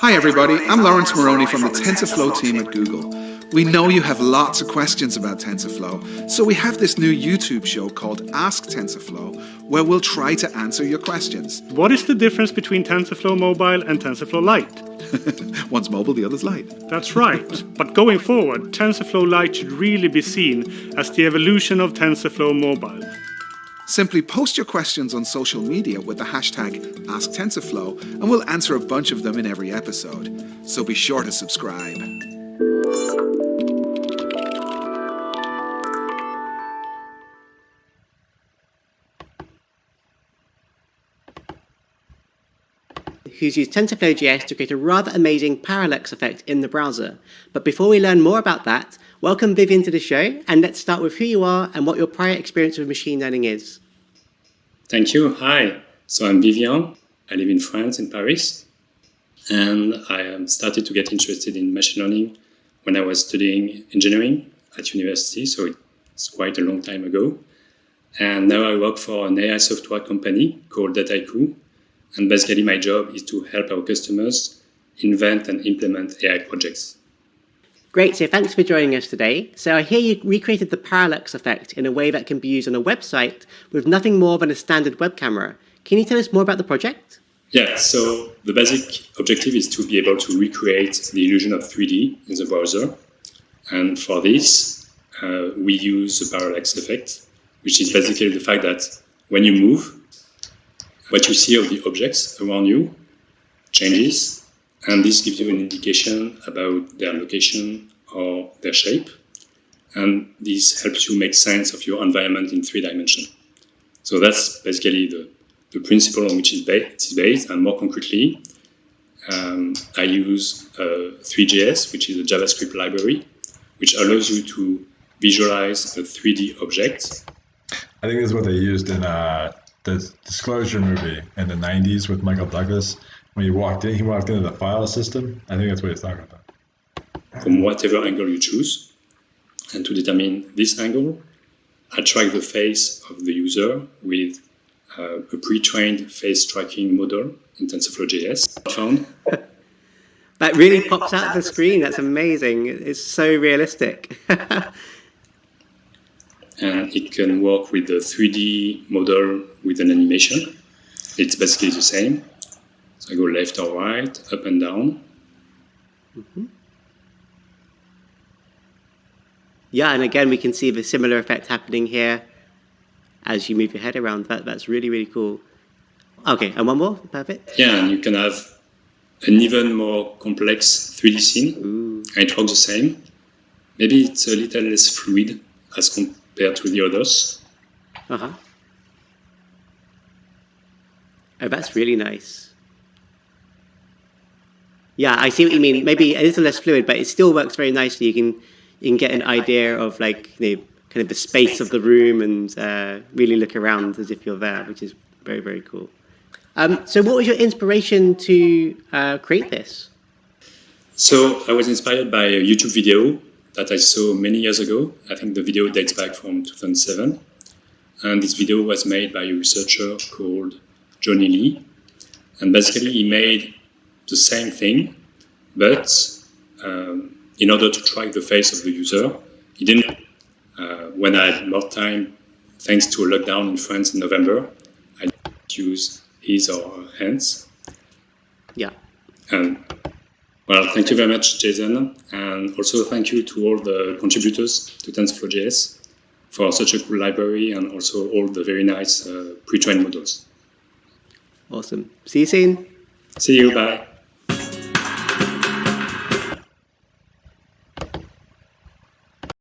Hi everybody, I'm Lawrence Moroney from the TensorFlow team at Google. We know you have lots of questions about TensorFlow, so we have this new YouTube show called Ask TensorFlow, where we'll try to answer your questions. What is the difference between TensorFlow Mobile and TensorFlow Lite? One's mobile, the other's light. That's right, but going forward, TensorFlow Lite should really be seen as the evolution of TensorFlow Mobile. Simply post your questions on social media with the hashtag AskTensorFlow, and we'll answer a bunch of them in every episode. So be sure to subscribe. Who's used TensorFlow.js to create a rather amazing parallax effect in the browser. But before we learn more about that, welcome Vivian to the show, and let's start with who you are and what your prior experience with machine learning is. Thank you. Hi. So I'm Vivian. I live in France, in Paris, and I started to get interested in machine learning when I was studying engineering at university, so it's quite a long time ago. And now I work for an AI software company called Dataiku. And basically my job is to help our customers invent and implement AI projects. Great, so thanks for joining us today. So I hear you recreated the parallax effect in a way that can be used on a website with nothing more than a standard web camera. Can you tell us more about the project? Yeah, so the basic objective is to be able to recreate the illusion of 3D in the browser. And for this, we use the parallax effect, which is basically the fact that when you move, what you see of the objects around you changes, and this gives you an indication about their location or their shape, and this helps you make sense of your environment in 3 dimensions. So that's basically the principle on which it's based, and more concretely, I use 3JS, which is a JavaScript library, which allows you to visualize a 3D object. I think this is what they used in the Disclosure movie in the 90s with Michael Douglas. When he walked into the file system. I think that's what he's talking about. From whatever angle you choose. And to determine this angle, I track the face of the user with a pre-trained face tracking model in TensorFlow.js. Found. That really pops out of the screen. That's amazing. It's so realistic. And it can work with the 3D model with an animation. It's basically the same. So I go left or right, up and down. Mm-hmm. Yeah, and again, we can see the similar effect happening here as you move your head around. That's really, really cool. Okay, and one more, perfect. Yeah, and you can have an even more complex 3D scene. Ooh. And it works the same. Maybe it's a little less fluid as compared to the others. Uh-huh. Oh, that's really nice. Yeah, I see what you mean. Maybe a little less fluid, but it still works very nicely. You can get an idea of kind of the space of the room and really look around as if you're there, which is very, very cool. So what was your inspiration to create this? So I was inspired by a YouTube video that I saw many years ago. I think the video dates back from 2007. And this video was made by a researcher called Johnny Lee. And basically he made the same thing, but in order to track the face of the user, he didn't. When I had more time, thanks to a lockdown in France in November, I didn't use his or her hands. Yeah. And well, thank you very much, Jason, and also thank you to all the contributors to TensorFlow.js for such a cool library and also all the very nice pre-trained models. Awesome. See you soon. See you. Bye.